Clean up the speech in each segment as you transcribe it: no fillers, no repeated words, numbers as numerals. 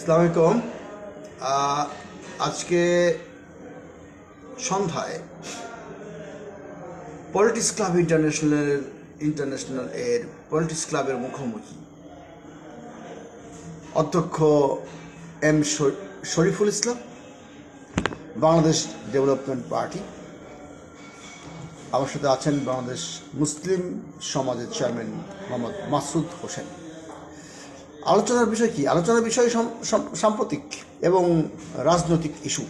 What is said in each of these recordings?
আসসালামু আলাইকুম। আজকে সন্ধ্যায় পলিটিক্স ক্লাব ইন্টারন্যাশনাল এর পলিটিক্স ক্লাবের মুখোমুখি অধ্যক্ষ M Shariful Islam, Bangladesh development party. আমার সাথে আছেন বাংলাদেশ মুসলিম সমাজের চেয়ারম্যান মোহাম্মদ মাসুদ হোসেন। আলোচনার বিষয় কি? আলোচনার বিষয় সাম্প্রতিক এবং রাজনৈতিক ইস্যু।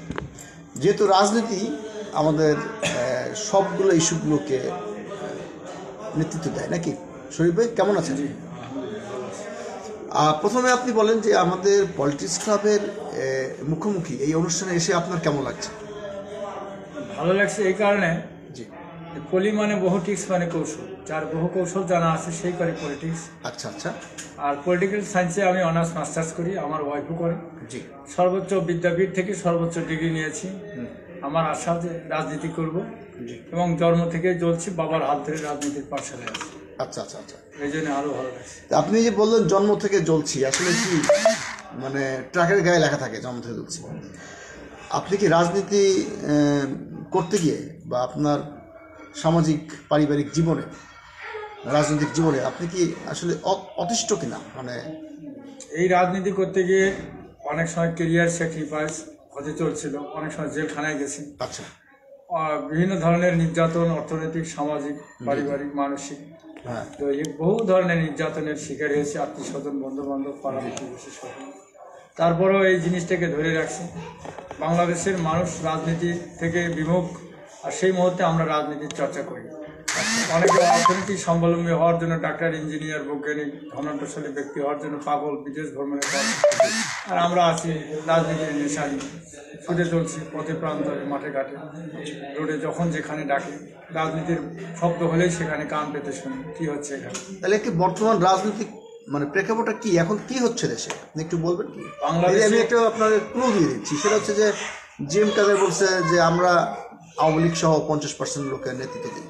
যেহেতু রাজনীতি আমাদের সবগুলো ইস্যুগুলোকে নেতৃত্ব দেয়, নাকি শরীফ ভাই কেমন আছেন? প্রথমে আপনি বলেন যে আমাদের পলিটিক্স ক্লাবের মুখোমুখি এই অনুষ্ঠানে এসে আপনার কেমন লাগছে? ভালো লাগছে এই কারণে, পলি মানে বহুটিক্স মানে কৌশল, যার বহু কৌশল জানা আছে সেই করে পলিটিক্স। আচ্ছা আচ্ছা। আর পলিটিক্যাল সায়েন্সে আমি অনার্স মাস্টার্স করি, আমার ওয়াইফও করে। জি। সর্বোচ্চ বিদ্যাপীঠ থেকে সর্বোচ্চ ডিগ্রি নিয়েছি। আমার আশা যে রাজনীতি করব এবং জন্ম থেকে জ্বলছি, বাবার হাত ধরে রাজনীতির পাঠশালায় আছি। আচ্ছা আচ্ছা আচ্ছা। এই জন্য আরো ভালো লাগছে। আপনি যে বললেন জন্ম থেকে জ্বলছি, আসলে কি মানে ট্রাকের গায়ে লেখা থাকে জন্ম থেকে জ্বলছি? আপনি কি রাজনীতি করতে গিয়ে বা আপনার সামাজিক পারিবারিক জীবনে, রাজনৈতিক জীবনে আপনি কি আসলে অতিষ্ঠ কিনা? মানে এই রাজনীতি করতে গিয়ে অনেক সময় কেরিয়ার স্যাক্রিফাইস হতে চলছিল, অনেক সময় জেলখানায় গেছি। আচ্ছা। বিভিন্ন ধরনের নির্যাতন, অর্থনৈতিক, সামাজিক, পারিবারিক, মানসিক, বহু ধরনের নির্যাতনের শিকার হয়েছে, আত্মীয় স্বজন, বন্ধু বান্ধব, পাড়া প্রতিবেশী সহ। তারপরেও এই জিনিসটাকে ধরে রাখছি। বাংলাদেশের মানুষ রাজনীতি থেকে বিমুখ, আর সেই মুহূর্তে আমরা রাজনীতির চর্চা করি। অনেকে অর্থনৈতিক স্বাবলম্বী হওয়ার জন্য ডাক্তার, ইঞ্জিনিয়ার, বৈজ্ঞানিক, ধনাঢ্যশালী ব্যক্তি হওয়ার জন্য পাগল, বিদেশ ভ্রমণের পর। আর আমরা আছি রাজনীতির নেশায়, ছুটে চলছি পথে প্রান্তরে, মাঠে ঘাটে, রোডে, যখন যেখানে ডাকে। রাজনীতির শব্দ হলেই সেখানে কান পেতে শুনি কি হচ্ছে এখানে। তাহলে কি বর্তমান রাজনৈতিক মানে প্রেক্ষাপটটা কি, এখন কি হচ্ছে দেশে, আপনি একটু বলবেন কি? বাংলাদেশে আমি একটা আপনার ক্লু দিয়ে দিচ্ছি, সেটা হচ্ছে যে জিএম কাদের বলছে যে আমরা আওয়ামী লীগ সহ 50% লোকের নেতৃত্ব দিই,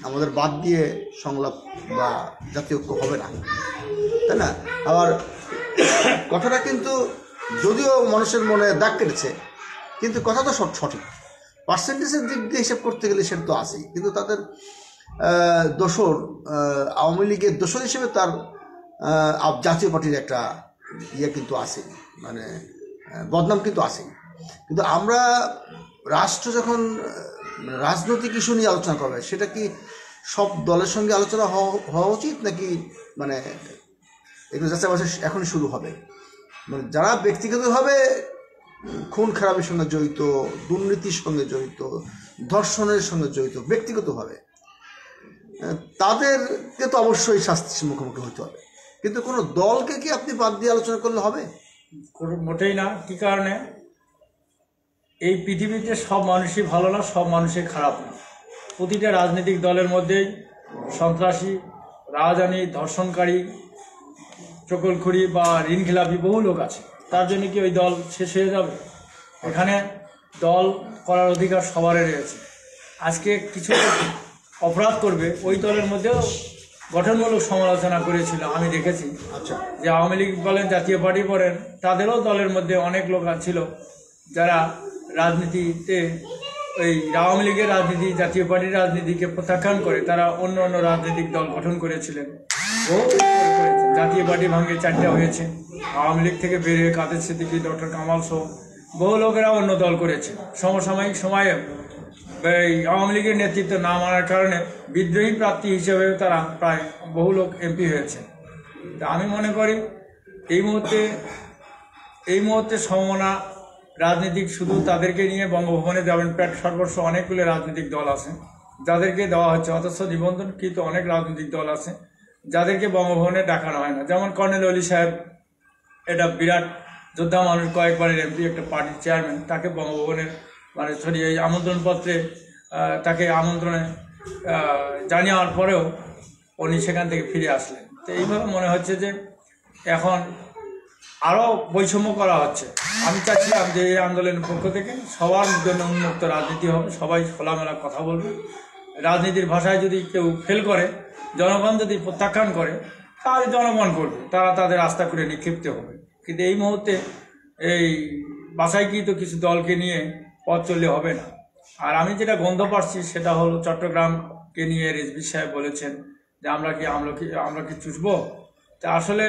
আমাদের বাদ দিয়ে সংলাপ বা জাতীয় ঐক্য হবে না, তাই না? আবার কথাটা কিন্তু যদিও মানুষের মনে দাগ কেটেছে, কিন্তু কথা তো সঠিক। পার্সেন্টেজের দিক দিয়ে হিসেব করতে গেলে সেটা তো আছেই, কিন্তু তাদের দোসর, আওয়ামী লীগের দোসর হিসেবে তার জাতীয় পার্টির একটা ইয়ে কিন্তু আছে, মানে বদনাম কিন্তু আছে। কিন্তু আমরা রাষ্ট্র যখন রাজনৈতিক ইস্যু নিয়ে আলোচনা করবে, সেটা কি সব দলের সঙ্গে আলোচনা হওয়া উচিত, নাকি মানে এগুলো যাচাই বাছাই এখন শুরু হবে? মানে যারা ব্যক্তিগতভাবে খুন খারাপের সঙ্গে জড়িত, দুর্নীতির সঙ্গে জড়িত, ধর্ষণের সঙ্গে জড়িত ব্যক্তিগতভাবে, তাদেরকে তো অবশ্যই শাস্তির মুখোমুখি হতে হবে, কিন্তু কোনো দলকে কি আপনি বাদ দিয়ে আলোচনা করলে হবে? মোটেই না। কি কারণে? এই পৃথিবীতে সব মানুষই ভালো না, সব মানুষই খারাপ না। প্রতিটা রাজনৈতিক দলের মধ্যেই সন্ত্রাসী, রাজধানী, ধর্ষণকারী, চকলখড়ি বা ঋণখেলাপি বহু লোক আছে। তার জন্য কি ওই দল শেষ হয়ে যাবে? এখানে দল করার অধিকার সবারই রয়েছে। আজকে কিছু অপরাধ করবে, ওই দলের মধ্যেও গঠনমূলক সমালোচনা করেছিল, আমি দেখেছি। আচ্ছা। যে আওয়ামী লীগ বলেন, জাতীয় পার্টি বলেন, তাদেরও দলের মধ্যে অনেক লোক ছিল যারা রাজনীতিতে ওই আওয়ামী লীগের রাজনীতি, জাতীয় পার্টির রাজনীতিকে প্রত্যাখ্যান করে তারা অন্য অন্য রাজনৈতিক দল গঠন করেছিলেন। জাতীয় পার্টি ভাঙে 4টা হয়েছে। আওয়ামী লীগ থেকে বের হয়ে কাদের সিদ্দিকী, ডক্টর কামাল সহ বহু লোকেরা অন্য দল করেছে। সমসাময়িক সময়ে এই আওয়ামী লীগের নেতৃত্ব না মানার কারণে বিদ্রোহী প্রার্থী হিসেবে তারা প্রায় বহু লোক এমপি হয়েছে। তা আমি মনে করি এই মুহূর্তে সম্ভাবনা রাজনীতিক শুধু তাদেরকে নিয়ে বঙ্গভবনে যাবেন, পেট সর্বস্ব অনেকগুলো রাজনৈতিক দল আছে যাদেরকে দেওয়া হচ্ছে, অথচ নিবন্ধনকৃত অনেক রাজনৈতিক দল আছে যাদেরকে বঙ্গভবনে ডাকানো হয় না। যেমন কর্নেল অলি সাহেব, এটা বিরাট যোদ্ধা মানুষ, কয়েকবারের এমপি, একটা পার্টির চেয়ারম্যান, তাকে বঙ্গভবনের এই আমন্ত্রণপত্রে তাকে আমন্ত্রণে জানিয়ে পরেও উনি সেখান থেকে ফিরে আসলেন। তো এইভাবে মনে হচ্ছে যে এখন আরও বৈষম্য করা হচ্ছে। আমি চাচ্ছিলাম যে এই আন্দোলনের পক্ষ থেকে সবার জন্য উন্মুক্ত রাজনীতি হবে, সবাই খোলামেলা কথা বলবে। রাজনীতির ভাষায় যদি কেউ ফেল করে, জনগণ যদি প্রত্যাখ্যান করে, তাহলে জনগণ করবে, তারা তাদের আস্থা করে নিক্ষিপ্ত হবে। কিন্তু এই মুহূর্তে এই বাছাইকৃত কিছু দলকে নিয়ে পথ চললে হবে না। আর আমি যেটা গন্ধ পাচ্ছি সেটা হলো চট্টগ্রামকে নিয়ে রেজভি সাহেব বলেছেন যে আমরা কি চুষবো। তা আসলে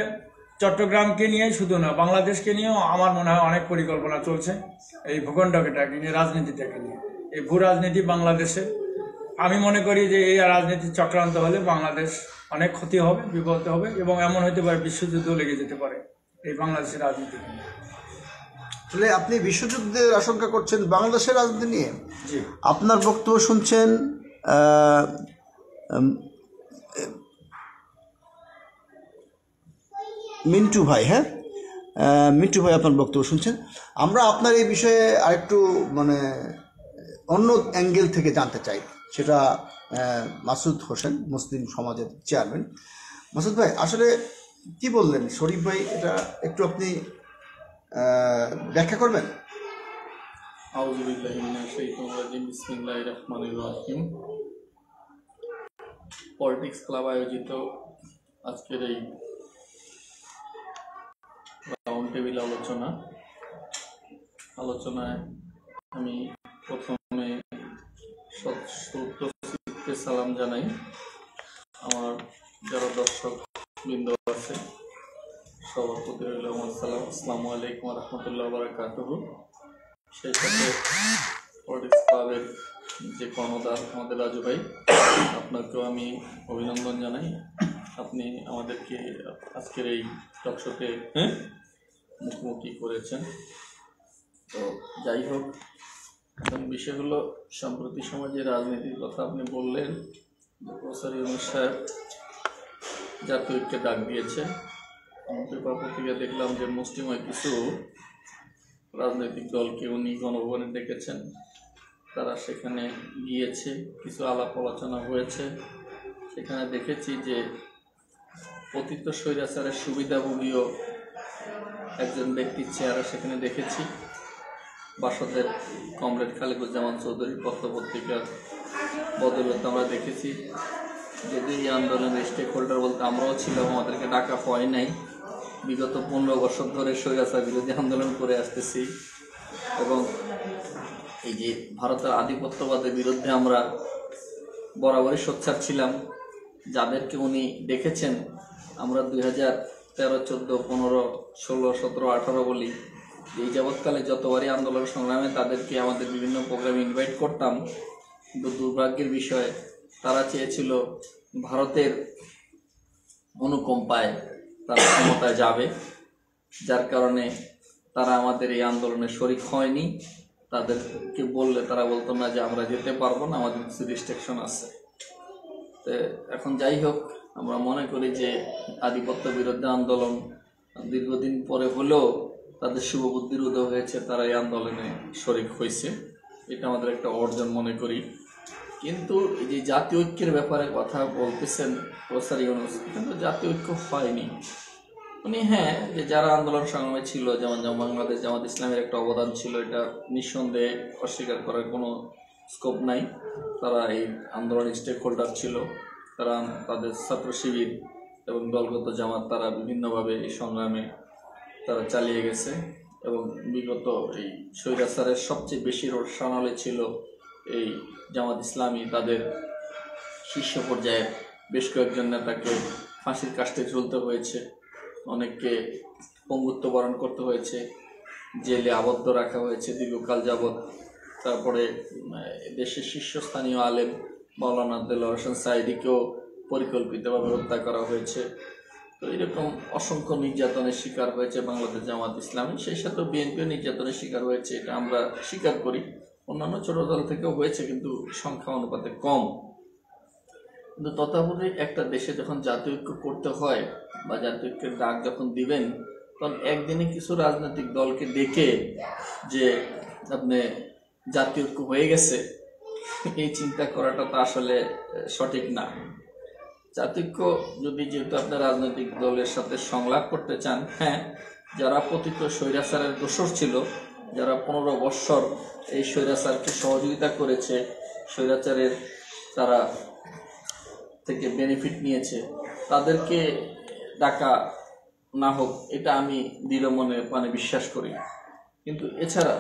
চট্টগ্রামকে নিয়েই শুধু না, বাংলাদেশকে নিয়েও আমার মনে হয় অনেক পরিকল্পনা চলছে এই ভূখণ্ডটাকে নিয়ে, রাজনীতিটাকে নিয়ে। এই ভূ রাজনীতি বাংলাদেশে, আমি মনে করি যে এই রাজনীতির চক্রান্ত হলে বাংলাদেশ অনেক ক্ষতি হবে, বিপদ হবে, এবং এমন হতে পারে বিশ্বযুদ্ধ লেগে যেতে পারে এই বাংলাদেশের রাজনীতি নিয়ে। আসলে আপনি বিশ্বযুদ্ধের আশঙ্কা করছেন বাংলাদেশের রাজনীতি নিয়ে। জি, আপনার বক্তব্য শুনছেন মিন্টু ভাই, হ্যাঁ মিন্টু ভাই আপনার বক্তব্য শুনছেন। আমরা আপনার এই বিষয়ে আরেকটু মানে অন্য অ্যাঙ্গেল থেকে জানতে চাই, সেটা মাসুদ হোসেন, মুসলিম সমাজের চেয়ারম্যান। মাসুদ ভাই, আসলে কি বললেন শরীফ ভাই, এটা একটু আপনি ব্যাখ্যা করবেন? আউযু বিল্লাহি মিনাশ শাইতানির রাজিম। বিসমিল্লাহির রহমানির রহিম। পলিটিক্স ক্লাব আয়োজিত আজকের এই রাউন্ড টেবিল আলোচনায় আমি প্রথমে সত্যচিত্তে সালাম জানাই। আমার যারা দর্শক বৃন্দ আছে সবার প্রতি রইল আমার সালাম। আসসালামু আলাইকুম ওয়া রাহমাতুল্লাহি ওয়া বারাকাতুহু। সেই সাথে পলিটিক্স ক্লাবের যে কর্ণধার আমাদের রাজু ভাই, আপনাকেও আমি অভিনন্দন জানাই। আপনি আমাদেরকে আজকের এই টকশোতে মুখোমুখি করেছেন। তো যাই হোক, এখন বিষয় হলো সাম্প্রতিক সমাজের রাজনীতির কথা আপনি বললেন। প্রফেসর ইউনূস সাহেব জাতীয় ঐক্যে ডাক দিয়েছে। আমি পেপার পত্রিকা দেখলাম যে মুসলিময় কিছু রাজনৈতিক দলকে উনি গণভবনে ডেকেছেন, তারা সেখানে গিয়েছে, কিছু আলাপ আলোচনা হয়েছে। সেখানে দেখেছি যে পতিত স্বৈরাচারের সুবিধাভোগীও একজন ব্যক্তির চেহারা সেখানে দেখেছি। বাসদের কমরেড খালিকুজ্জামান চৌধুরীর পত্রপত্রিকার বদৌলতে আমরা দেখেছি। যদি এই আন্দোলনের স্টেক হোল্ডার বলতে আমরাও ছিলাম, আমাদেরকে ডাকা হয় নাই। বিগত 15 বছর ধরে স্বৈরাচার বিরোধী আন্দোলন করে আসতেছি, এবং এই যে ভারতের আধিপত্যবাদের বিরুদ্ধে আমরা বরাবরই সোচ্চার ছিলাম। যাদেরকে উনি দেখেছেন, আমরা 2013, 14, 15, 16, 17, 18 বলি, এই যাবৎকালে যতবারই আন্দোলন সংগ্রামে তাদেরকে আমাদের বিভিন্ন প্রোগ্রামে ইনভাইট করতাম। কিন্তু দুর্ভাগ্যের বিষয়, তারা চেয়েছিল ভারতের অনুকম্পায় তারা ক্ষমতায় যাবে, যার কারণে তারা আমাদের এই আন্দোলনে শরিক হয়নি। তাদেরকে বললে তারা বলতো না যে আমরা যেতে পারবো না, আমাদের কিছু রিস্ট্রিকশন আছে। তো এখন যাই হোক, আমরা মনে করি যে আধিপত্য বিরুদ্ধে আন্দোলন দীর্ঘদিন পরে হলেও তাদের শুভবুদ্ধির উদয় হয়েছে, তারা এই আন্দোলনে শরিক হয়েছে। এটা আমাদের একটা অর্জন মনে করি। কিন্তু এই যে জাতীয় ঐক্যের ব্যাপারে কথা বলতেছেন প্রফেসর ইউনূস, কিন্তু জাতীয় ঐক্য হয়নি। উনি যে যারা আন্দোলন সংগ্রামে ছিল, যেমন বাংলাদেশ জামাত ইসলামের একটা অবদান ছিল, এটা নিঃসন্দেহে অস্বীকার করার কোনো স্কোপ নাই। তারা এই আন্দোলনের স্টেক হোল্ডার ছিল, তারা তাদের ছাত্র শিবির এবং দলগত জামাত তারা বিভিন্নভাবে এই সংগ্রামে তারা চালিয়ে গেছে। এবং বিগত এই স্বৈরাচারের সবচেয়ে বেশি রোষানলে ছিল এই জামাত ইসলামী। তাদের শীর্ষ পর্যায়ে বেশ কয়েকজন নেতাকে ফাঁসির কাস্টে ঝুলতে হয়েছে, অনেককে পঙ্গুত্ব বরণ করতে হয়েছে, জেলে আবদ্ধ রাখা হয়েছে দীর্ঘকাল যাবৎ। তারপরে দেশের শীর্ষস্থানীয় আলেম মাওলানা আব্দুল্লাহ হোসেন সাঈদীকেও পরিকল্পিতভাবে হত্যা করা হয়েছে। তো এরকম অসংখ্য নির্যাতনের শিকার হয়েছে বাংলাদেশ জামাত ইসলামী, সেই সাথে বিএনপিও নির্যাতনের শিকার হয়েছে, এটা আমরা স্বীকার করি। অন্যান্য ছোট দল থেকেও হয়েছে, কিন্তু সংখ্যা অনুপাতে কম। কিন্তু তথাপি একটা দেশে যখন জাতীয় ঐক্য করতে হয় বা জাতীয় ঐক্যের ডাক যখন দিবেন, তখন একদিনে কিছু রাজনৈতিক দলকে ডেকে যে আপনি জাতীয় ঐক্য হয়ে গেছে, এই চিন্তা করাটা তো আসলে সঠিক না। জাতীয় ঐক্য যদি, যেহেতু আপনার রাজনৈতিক দলের সাথে সংলাপ করতে চান, যারা পতিত স্বৈরাচারের দোসর ছিল, যারা 15 বৎসর এই স্বৈরাচারকে সহযোগিতা করেছে, স্বৈরাচারের তারা থেকে বেনিফিট নিয়েছে, তাদেরকে ডাকা না হোক, এটা আমি দৃঢ় মনে মানে বিশ্বাস করি। কিন্তু এছাড়া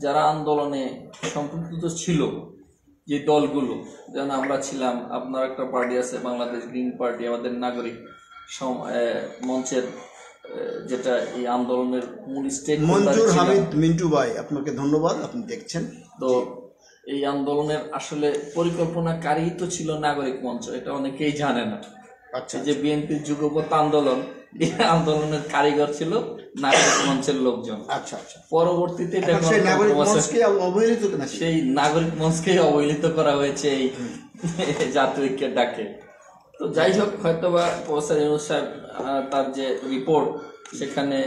যারা আন্দোলনে সম্পৃক্ত ছিল, যে দলগুলো, যেমন আমরা ছিলাম, আপনার একটা পার্টি আছে বাংলাদেশ গ্রিন পার্টি, আমাদের নাগরিক মঞ্চের যেটা এই আন্দোলনের মূল স্টেট মঞ্জুর হামিদ মিন্টু ভাই, আপনাকে ধন্যবাদ, আপনি দেখছেন। তো এই আন্দোলনের আসলে পরিকল্পনাকারী তো ছিল নাগরিক মঞ্চ, এটা অনেকেই জানে না। আচ্ছা, যে বিএনপির যুগপৎ আন্দোলন, এই আন্দোলনের কারিগর ছিল নাগরিক মঞ্চের লোকজন। আচ্ছা আচ্ছা। পরবর্তীতে সেই নাগরিক মঞ্চকে অবহেলিত কিনা, সেই নাগরিক মঞ্চকেই অবহেলিত করা হয়েছে এই জাতীয় ঐক্যের ডাকে। তো যাই হোক, হয়তোবা প্রফেসর ইউনূস সাহেব তার যে রিপোর্ট, সেখানে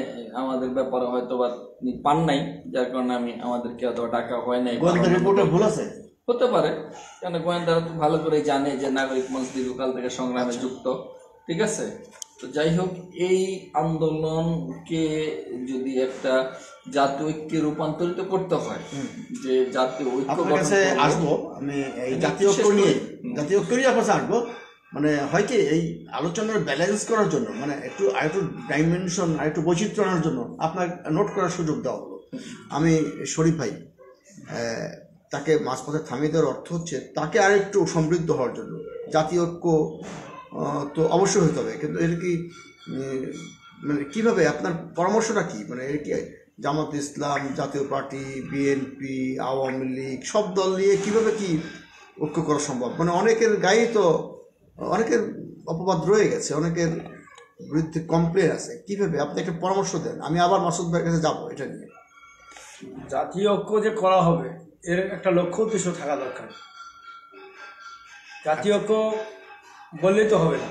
আমাদের ব্যাপারে হয়তোবা পান নাই, যার কারণে আমাদেরকে হয়তো ডাকা হয় নাই। রিপোর্টে ভুল আছে, হতে পারে, কারণ গোয়েন্দারা তো ভালো করে জানে যে নাগরিক মঞ্চ দীর্ঘকাল থেকে সংগ্রামে যুক্ত। ঠিক আছে, তো যাই হোক, এই আন্দোলনকে যদি একটা জাতীয় ঐক্যে রূপান্তরিত করতে হয়, যে জাতীয় ঐক্য আসবো আমি এই জাতীয় ঐক্য নিয়ে, জাতীয় ঐক্য নিয়ে আপনার আসবো। মানে হয় কি, এই আলোচনার ব্যালেন্স করার জন্য, মানে আরেকটু ডাইমেনশন, আরেকটু বৈচিত্র্য আনার জন্য আপনার নোট করার সুযোগ দেওয়া হলো। আমি শরীফ ভাই, তাকে মাঝপথে থামিয়ে দেওয়ার অর্থ হচ্ছে তাকে আরেকটু সমৃদ্ধ হওয়ার জন্য। জাতীয় ঐক্য তো অবশ্যই হতে হবে, কিন্তু এর কি মানে কীভাবে, আপনার পরামর্শটা কি? মানে এর কি জামাত ইসলাম, জাতীয় পার্টি, বিএনপি, আওয়ামী লীগ, সব দল নিয়ে কীভাবে কি ঐক্য করা সম্ভব? মানে অনেকের গায়ে তো অনেকের অপবাদ রয়ে গেছে, অনেকের বিরুদ্ধে কমপ্লেন আছে, কীভাবে আপনি একটা পরামর্শ দেন। আমি আবার মাসুদ ভাইয়ের কাছে যাবো এটা নিয়ে। জাতীয় ঐক্য যে করা হবে, এর একটা লক্ষ্য উদ্দেশ্য থাকা দরকার। জাতীয় ঐক্য বললেই তো হবে না,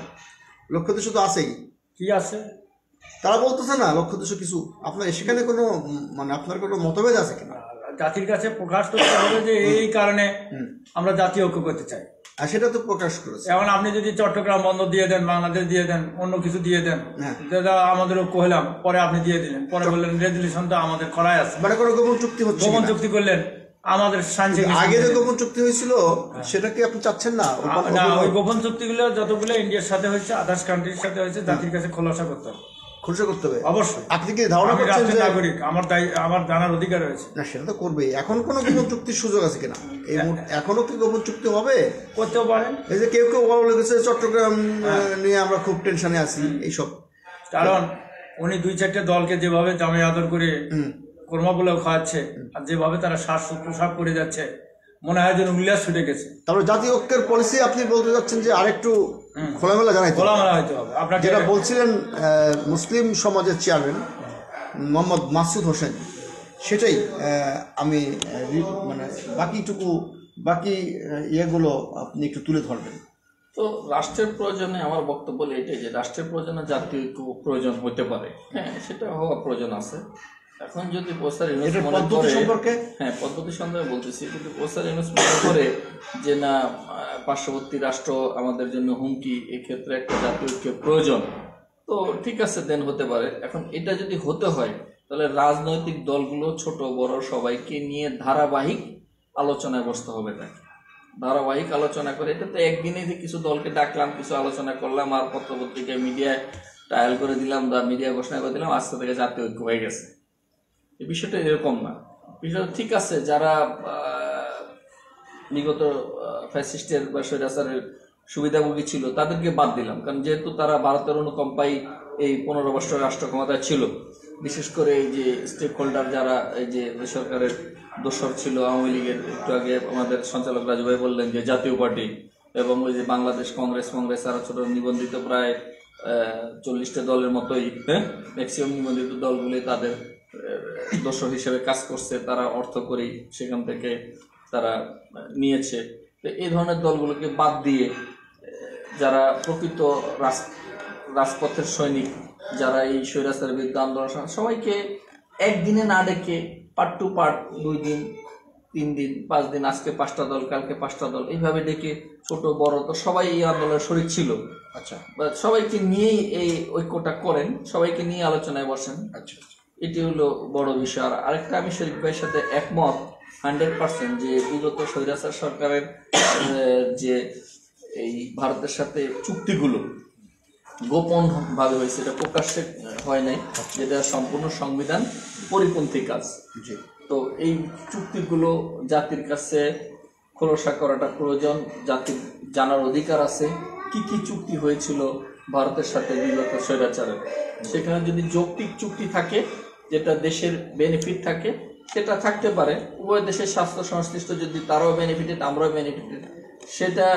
লক্ষ্য উদ্দেশ্য তো আছেই। কি আছে তারা বলতেছে না লক্ষ্য উদ্দেশ্য কিছু, আপনার সেখানে কোনো মানে আপনার কোনো মতভেদ আছে কিনা? জাতির কাছে প্রকাশ করতে হবে যে এই কারণে আমরা জাতীয় ঐক্য করতে চাই, আর সেটা তো প্রকাশ করেছে। এখন আপনি যদি চট্টগ্রাম বন্দর দিয়ে দেন, বাংলাদেশ দিয়ে দেন, অন্য কিছু দিয়ে দেন, যেটা আমাদের ঐক্য হলাম, পরে আপনি দিয়ে দিলেন, পরে বললেন রেজলিউশন তো আমাদের করাই আছে, মানে কোনো গোপন চুক্তি হচ্ছে, গোপন চুক্তি করলেন। আমাদের আগে যে গোপন চুক্তি হয়েছিল সেটা কি আপনি চাচ্ছেন না? না, ওই গোপন চুক্তিগুলো যতগুলো ইন্ডিয়ার সাথে হয়েছে, আদার্স কান্ট্রির সাথে হয়েছে, জাতির কাছে খোলাসা করতে হবে, খুশি করতে হবে অবশ্যই। আপনি কি ধারণা করছেন যে নাগরিক, আমার জানার অধিকার রয়েছে? না, সেটা তো করবেই। এখন কোনো গোপন চুক্তির সুযোগ আছে কিনা? এই এখনো কি গোপন চুক্তি হবে? করতেও পারেন। এই যে কেউ কেউ বলা লেগেছে চট্টগ্রাম নিয়ে আমরা খুব টেনশনে আছি, এইসব। কারণ উনি 2-4টে দলকে যেভাবে জামাই আদর করে কর্মাবলেও খাওয়াচ্ছে, আর যেভাবে তারা শ্বাস প্রসাব করে যাচ্ছে, মনে হয় যেন উল্লাস ছুটে গেছে। তারপরে জাতীয় ঐক্যের পলিসি আপনি বলতে যাচ্ছেন যে আরেকটু খোলামেলা জানাই, খোলামেলা হইতে হবে। আপনাকে যেটা বলছিলেন মুসলিম সমাজের চেয়ারম্যান মোহাম্মদ মাসুদ হোসেন, সেটাই আমি মানে বাকি ইয়েগুলো আপনি একটু তুলে ধরবেন। তো রাষ্ট্রের প্রয়োজনে আমার বক্তব্য এটাই যে রাষ্ট্রের প্রয়োজনে জাতীয় ঐক্য প্রয়োজন হতে পারে, হ্যাঁ, সেটা হওয়া প্রয়োজন আছে। এখন যদি প্রফেসর ইউনূস মনে করে, হ্যাঁ, পদ্ধতি সন্দেহে বলতেছি, যদি প্রফেসর ইউনূস মনে করে যে না, পার্শ্ববর্তী রাষ্ট্র আমাদের জন্য হুমকি, এক্ষেত্রে একটা জাতীয় ঐক্যের প্রয়োজন, তো ঠিক আছে, দেন হতে পারে। এখন এটা যদি হতে হয়, তাহলে রাজনৈতিক দলগুলো ছোট বড় সবাইকে নিয়ে ধারাবাহিক আলোচনায় বসতে হবে। তাকে ধারাবাহিক আলোচনা করে, এটা তো একদিনে যে কিছু দলকে ডাকলাম, কিছু আলোচনা করলাম, আর পত্রপত্রিকায় মিডিয়ায় ট্রায়াল করে দিলাম বা মিডিয়া ঘোষণা করে দিলাম, আজকে থেকে জাতীয় ঐক্য হয়ে গেছে। এই বিষয়টা এরকম না। বিষয়টা ঠিক আছে, যারা বিগত ফ্যাসিস্টের বা স্বৈরাচারের সুবিধাভোগী ছিল তাদেরকে বাদ দিলাম, কারণ যেহেতু তারা ভারতের অনুকম্পায় এই 15 বছর রাষ্ট্র ক্ষমতায় ছিল। বিশেষ করে এই যে স্টেক হোল্ডার যারা, এই যে সরকারের দোসর ছিল, আওয়ামী লীগের, একটু আগে আমাদের সঞ্চালক রাজু ভাই বললেন যে জাতীয় পার্টি এবং ওই যে বাংলাদেশ কংগ্রেস আর ছোট নিবন্ধিত প্রায় 40টা দলের মতোই, হ্যাঁ, ম্যাক্সিমাম নিবন্ধিত দলগুলি তাদের দোসর হিসেবে কাজ করছে, তারা অর্থ করি সেখান থেকে তারা নিয়েছে। তো এই ধরনের দলগুলোকে বাদ দিয়ে যারা প্রকৃত রাজপথের সৈনিক, যারা এই স্বৈরাচারের বিরুদ্ধে আন্দোলন, সবাইকে একদিনে না ডেকে পার্ট টু পার্ট, 2 দিন 3 দিন 5 দিন, আজকে 5টা দল, কালকে 5টা দল, এইভাবে ডেকে ছোট বড় তো সবাই এই আন্দোলনের শরিক ছিল। আচ্ছা, সবাইকে নিয়েই এই ঐক্যটা করেন, সবাইকে নিয়ে আলোচনায় বসেন। আচ্ছা, এটি হলো বড় বিষয়। আর আরেকটা, আমি শরীফ ভাইয়ের সাথে একমত 100% যে বিগত স্বৈরাচার সরকারের যে এই ভারতের সাথে চুক্তিগুলো, গোপন ভাবে হয়েছে, এটা প্রকাশ্যে হয় নাই, যেটা সম্পূর্ণ সংবিধান পরিপন্থী কাজ। জি। তো এই চুক্তিগুলো জাতির কাছে খোলসা করাটা প্রয়োজন, জাতির জানার অধিকার আছে কি কি চুক্তি হয়েছিল ভারতের সাথে বিগত স্বৈরাচারের। সেখানে যদি যৌক্তিক চুক্তি থাকে, যেটা দেশের বেনিফিট থাকে, সেটা থাকতে পারে। উভয় দেশের স্বাস্থ্য সংশ্লিষ্ট, যদি তারাও বেনিফিটেড আমরাও বেনিফিটেড, সেটা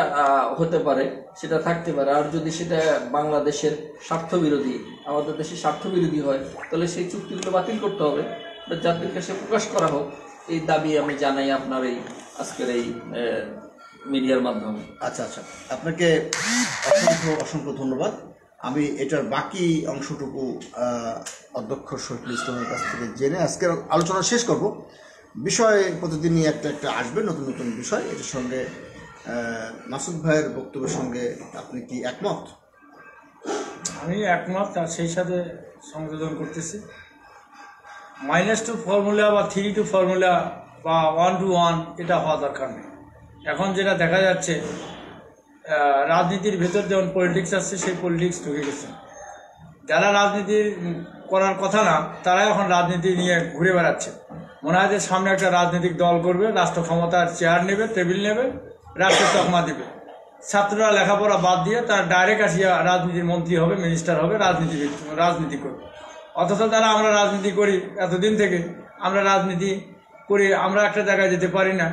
হতে পারে, সেটা থাকতে পারে। আর যদি সেটা বাংলাদেশের স্বার্থবিরোধী, আমাদের দেশের স্বার্থবিরোধী হয়, তাহলে সেই চুক্তিগুলো বাতিল করতে হবে, জাতির কাছে প্রকাশ করা হোক। এই দাবি আমি জানাই আপনার এই আজকের এই মিডিয়ার মাধ্যমে। আচ্ছা আচ্ছা, আপনাকে অসংখ্য ধন্যবাদ। আমি এটার বাকি অংশটুকু অধ্যক্ষ শহীদুল ইসলামের কাছ থেকে জেনে আজকের আলোচনা শেষ করব। বিষয় প্রতিদিনই একটা একটা আসবে, নতুন নতুন বিষয়। এটার সঙ্গে মাসুদ ভাইয়ের বক্তব্যের সঙ্গে আপনি কি একমত? আমি একমত, আর সেই সাথে সংযোজন করতেছি, -2 ফর্মুলা বা 3-2 ফর্মুলা বা 1-to-1 এটা হওয়া দরকার নেই। এখন যেটা দেখা যাচ্ছে, রাজনীতির ভেতর যেমন পলিটিক্স আসছে, সেই পলিটিক্স ঢুকে গেছে। যারা রাজনীতি করার কথা না, তারা এখন রাজনীতি নিয়ে ঘুরে বেড়াচ্ছে। মনে হয় যে সামনে একটা রাজনৈতিক দল করবে, রাষ্ট্র ক্ষমতার চেয়ার নেবে, টেবিল নেবে, রাষ্ট্রের তকমা দিবে। ছাত্ররা লেখাপড়া বাদ দিয়ে তারা ডাইরেক্ট আসিয়া রাজনীতির মন্ত্রী হবে, মিনিস্টার হবে, রাজনীতি করবে। অথচ তারা আমরা রাজনীতি করি এতদিন থেকে, আমরা রাজনীতি করি, আমরা একটা জায়গায় যেতে পারি না।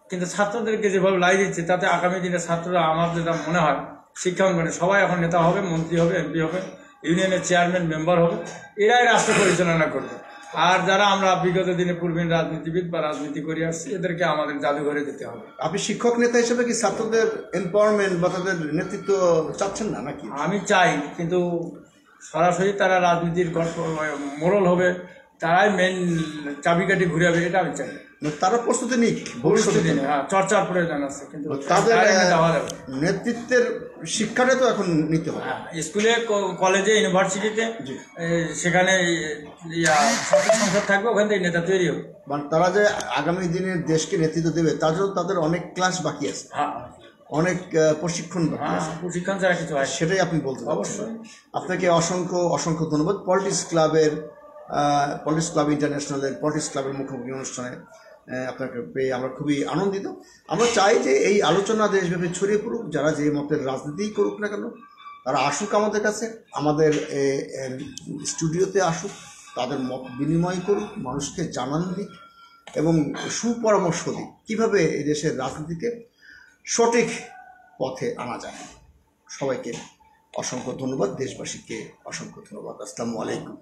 কিন্তু ছাত্রদেরকে যেভাবে লাই দিচ্ছে, তাতে আগামী দিনে ছাত্ররা, আমার যেটা মনে হয়, শিক্ষা অঙ্গনে সবাই এখন নেতা হবে, মন্ত্রী হবে, এমপি হবে, ইউনিয়নের চেয়ারম্যান, মেম্বার হবে, এরাই রাষ্ট্র পরিচালনা করবে। আর যারা আমরা বিগত দিনে পূর্বীন রাজনীতিবিদ বা রাজনীতি করে আসছি, এদেরকে আমাদের জাদুঘরে দিতে হবে। আপনি শিক্ষক নেতা হিসেবে কি ছাত্রদের এমপাওয়ারমেন্ট বা তাদের নেতৃত্ব চাচ্ছেন না নাকি? আমি চাই, কিন্তু সরাসরি তারা রাজনীতির মোড়ল হবে, তারাই মেন চাবিকাঠি ঘুরে যাবে, এটা আমি চাই। তারা প্রস্তুতি নিক ভবিষ্যৎ ভবিষ্যতে। দিনে চর্চার প্রয়োজন আছে, কিন্তু তাদের দেওয়া যাবে। নেতৃত্বের শিক্ষাটা তো এখন নিতে হবে। স্কুলে, কলেজে, ইউনিভার্সিটিতে, সেখানে ছাত্র সংসদ থাকবে, ওখান থেকে নেতা তৈরি হবে। মানে তারা যে আগামী দিনে দেশকে নেতৃত্ব দেবে, তার জন্য তাদের অনেক ক্লাস বাকি আছে, অনেক প্রশিক্ষণ বাকি আছে। প্রশিক্ষণ ছাড়া কিছু হয় সেটাই আপনি বলতে পারছেন। অবশ্যই। আপনাকে অসংখ্য ধন্যবাদ। পলিটিক্স ক্লাব ইন্টারন্যাশনালের পলিটিক্স ক্লাবের মুখোমুখি অনুষ্ঠানে আপনাকে পেয়ে আমরা খুবই আনন্দিত। আমরা চাই যে এই আলোচনা দেশব্যাপী ছড়িয়ে পড়ুক। যারা যে মতের রাজনীতিই করুক না কেন, তারা আসুক আমাদের কাছে, আমাদের স্টুডিওতে আসুক, তাদের মত বিনিময় করুক, মানুষকে জানান দিক এবং সুপরামর্শ দিক কীভাবে এই দেশের রাজনীতিকে সঠিক পথে আনা যায়। সবাইকে অসংখ্য ধন্যবাদ, দেশবাসীকে অসংখ্য ধন্যবাদ। আসসালামু আলাইকুম।